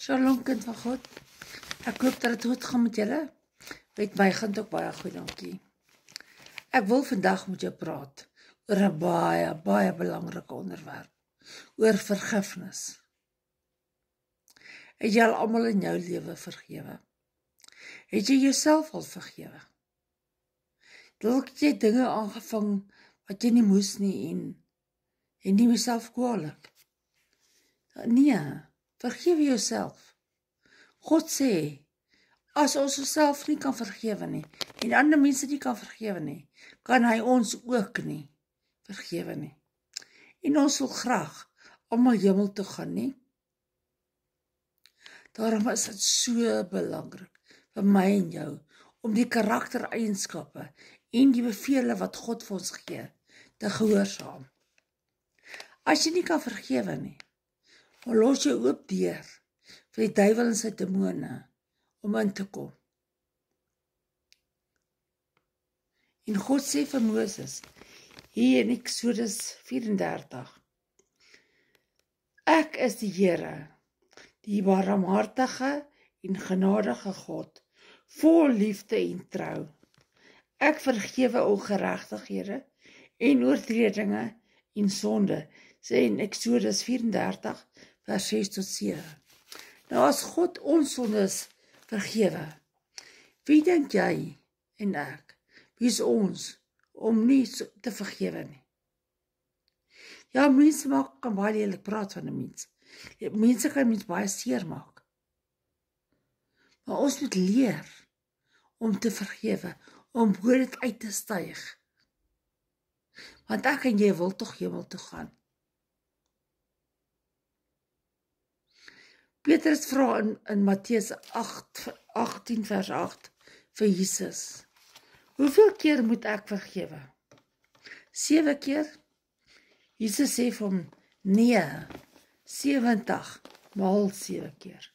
Shalom kind van God. Ek hoop dat het goed gaan met julle. Met my gaan het ook baie goed, dankie. Ek wil vandag met jou praat oor 'n baie belangrike onderwerp. Oor vergifnis. Het jy al almal in jou lewe vergewe? Het jy jouself al vergewe? Dalk het jy dinge aangevang wat jy nie moes nie en nie myself kwaadlik. Nee, vergewe jouself. God sê, as ons onsself nie kan vergewe nie, en ander mense nie kan vergewe nie, kan hy ons ook nie vergewe nie. En ons wil graag almal hemel toe gaan nie. Daarom is dit so belangrik vir my en jou, om die karaktereienskappe en die bevele wat God vir ons gee, te gehoorsaam. As jy nie kan vergewe nie, dan los jy oop deur vir die duiwel en sy demone om in te kom. En God sê vir Moses, hier in Exodus 34, ek is die Here, die barmhartige en genadige God, vol liefde en trou. Ek vergewe ongeregtighede en oortredinge en sonde, sê in Exodus 34, vers 6 tot 7. Nou as God ons sondes vergewe, wie dink jy en ek, wie is ons om nie te vergewe nie? Ja, mense kan baie lelik praat van 'n mens. Mense kan mens baie seer maak. Maar ons moet leer om te vergewe, om bo dit uit te styg. Want ek en jy wil tog hemel toe gaan. Petrus vra in Matteus 18 vers 8 vir Jesus, hoeveel keer moet ek vergewe? 7 keer? Jesus sê vir hom, nee, 70 maal 7 keer.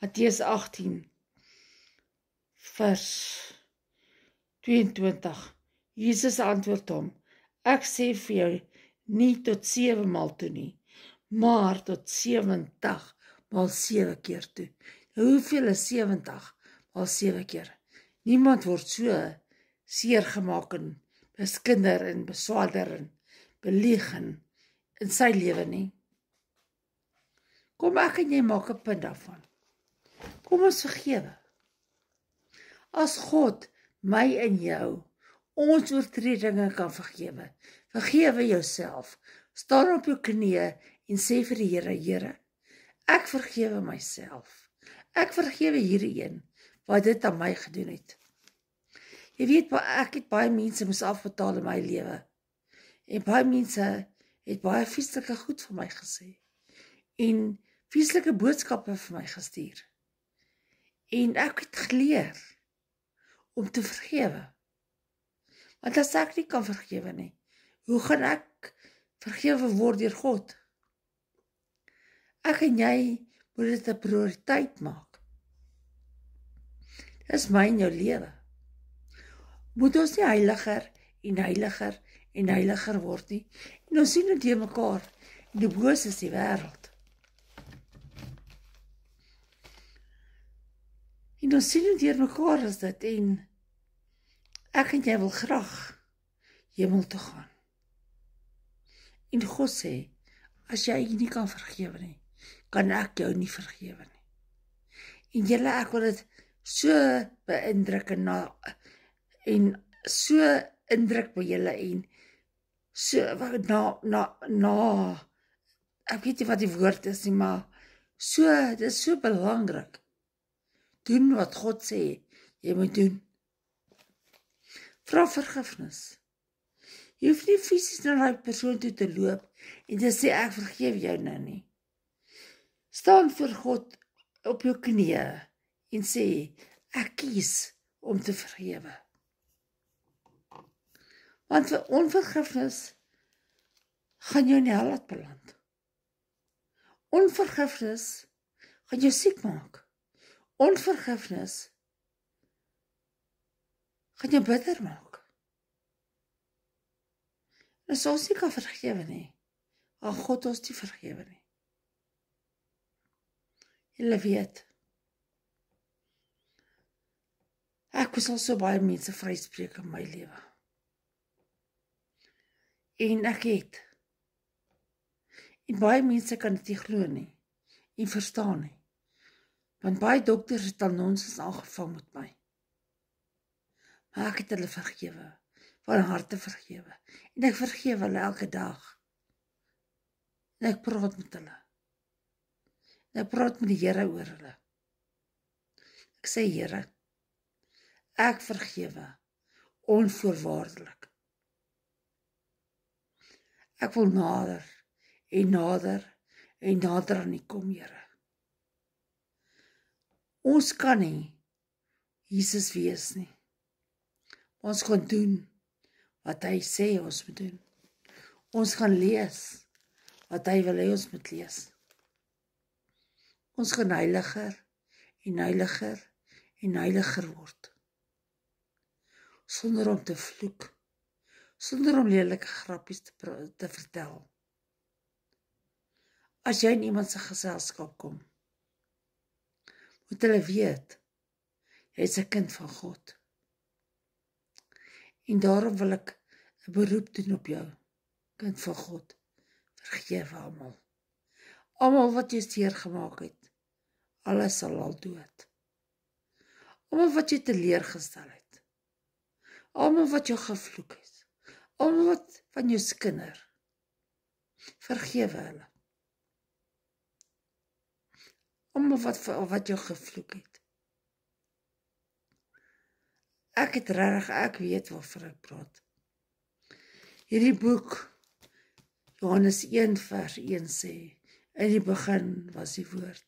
Matteus 18 vers 22. Jesus antwoord hom, ek sê vir jou, nie tot 7 maal toe nie, maar tot 70 maal 7 keer toe. Nou, hoeveel is 70 maal 7 keer? Niemand word so seer gemaak en beskinder en beswaarder en belieg in sy lewe nie. Kom ek en jy maak 'n punt daarvan. Kom ons vergewe. As God my en jou ons oortredinge kan vergewe, vergewe jouself. Staan op jou knieë en sê vir die Here, Here, ek vergewe myself. Ek vergewe hierdie een wat dit aan my gedoen het. Jy weet, ek het baie mense moes afbetaal in my lewe. En baie mense het baie vieslike goed vir my gesê. En vieslike boodskappe vir my gestuur. En ek het geleer om te vergewe. Want as ek nie kan vergewe nie, hoe gaan ek vergewe word deur God? Ek en jy moet dit 'n prioriteit maak. Dis my en jou lewe. Moet ons nie heiliger en heiliger en heiliger word nie. En ons sien dit deur mekaar. En die bose is die wêreld. En ons sien dit deur mekaar is dit. En ek en jy wil graag hemel toe gaan. En God sê, as jy nie kan vergewe nie, kan ek jou nie vergewe nie. En julle, ek wil dit so beïndruk en so indruk by julle en so ek weet nie wat die woord is nie, maar dit is so belangrik. Doen wat God sê jy moet doen. Vra vergifnis. Jy hoef nie fisies na die persoon toe te loop en te sê ek vergeef jou nou nie. Staan voor God op jou knieë en sê, ek kies om te vergewe. Want vir onvergifnis gaan jou in die hel laat beland. Onvergifnis gaan jou siek maak. Onvergifnis gaan jou bitter maak. En as ons nie kan vergewe nie, gaan God ons nie vergewe nie. Julle weet, ek moes al so baie mense vryspreek in my lewe. En ek het. En baie mense kan dit nie glo nie, en verstaan nie. Want baie dokters het al nonsens aangevang met my. Maar ek het hulle vergewe, van harte vergewe. En ek vergewe hulle elke dag. En ek praat met hulle. En ek praat met die Here oor hulle. Ek sê, Here, ek vergewe, onvoorwaardelik. Ek wil nader en nader en nader aan U kom, Here. Ons kan nie Jesus wees nie. Ons gaan doen wat hy sê ons moet doen. Ons gaan lees wat hy wil hê ons moet lees. Ons gaan heiliger en heiliger en heiliger word. Sonder om te vloek, sonder om lelike grappies te vertel. As jy in iemand se geselskap kom, moet hulle weet, jy is 'n kind van God. En daarom wil ek 'n beroep doen op jou, kind van God. Vergewe almal. Almal wat jy seer gemaak het, alles sal al dood. Almal wat jy teleurgestel het, almal wat jou gevloek het, almal wat van jou skinder, vergewe hulle. Almal wat jou gevloek het. Ek het regtig, ek weet waarvan ek praat. Hierdie boek, Johannes 1 vers 1 sê, in die begin was die woord,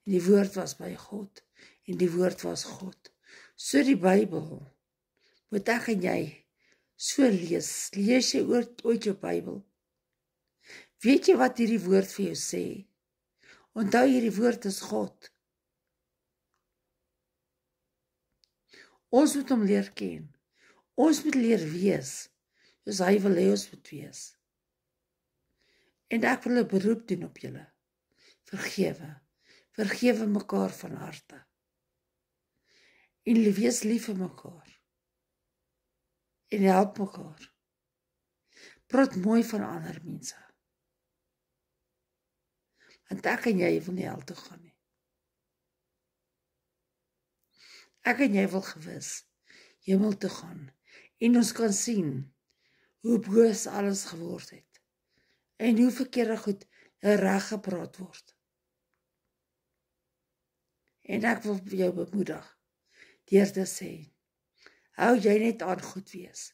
en die woord was by God, en die woord was God. So die Bybel, moet ek en jy so lees. Lees jy ooit jou Bybel? Weet jy wat hierdie woord vir jou sê? Onthou, hierdie woord is God. Ons moet hom leer ken. Ons moet leer wees, soos hy wil hê ons moet wees. En ek wil 'n beroep doen op julle. Vergewe. Vergewe mekaar van harte. En wees lief vir mekaar. En help mekaar. Praat mooi van ander mense. Want ek en jy wil nie hel toe gaan nie. Ek en jy wil gewis hemel toe gaan. En ons kan sien hoe boos alles geword het. En hoe verkeerde goed reg gepraat word. En ek wil jou bemoedig deur te sê, hou jy net aan goed wees.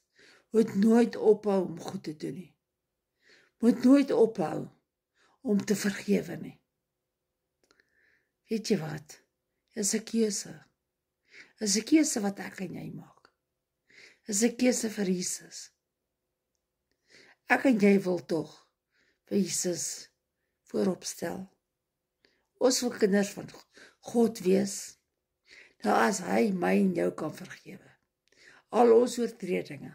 Moet nooit ophou om goed te doen nie. Moet nooit ophou om te vergewe nie. Weet jy wat? Is 'n keuse. Is 'n keuse wat ek en jy maak. Is 'n keuse vir Jesus. Ek en jy wil tog vir Jesus voorop stel. Ons wil kinders van God wees. Nou as hy my en jou kan vergewe, al ons oortredinge,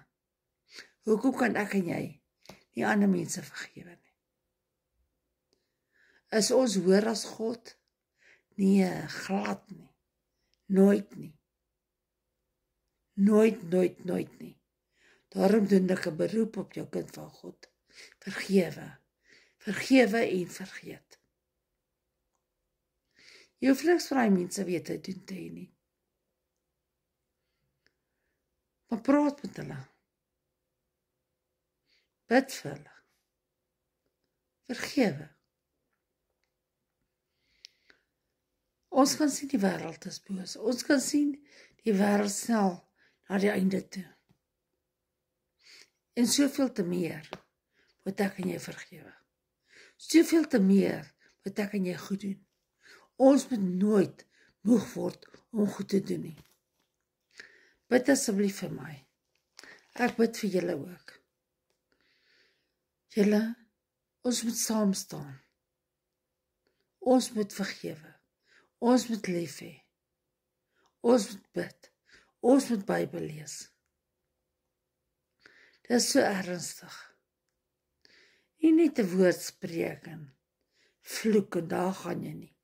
hoekom kan ek en jy nie ander mense vergewe nie? Is ons hoër as God? Nee, glad nie. Nooit nie. Nooit nie. Daarom doen ek 'n beroep op jou, kind van God. Vergewe. Vergewe en vergeet. Jy hoef niks vir die mense weet te doen te hê nie. Maar praat met hulle. Bid vir hulle. Vergewe. Ons kan sien die wêreld is boos. Ons kan sien die wêreld snel na die einde toe. En soveel te meer moet ek en jy vergewe. Soveel te meer moet ek en jy goed doen. Ons moet nooit moeg word om goed te doen nie. Bid asseblief vir my. Ek bid vir julle ook. Julle, ons moet saam staan. Ons moet vergewe. Ons moet lief hê. Ons moet bid. Ons moet Bybel lees. Dit is so ernstig. Nie net 'n woord spreek en vloek en daar gaan jy nie.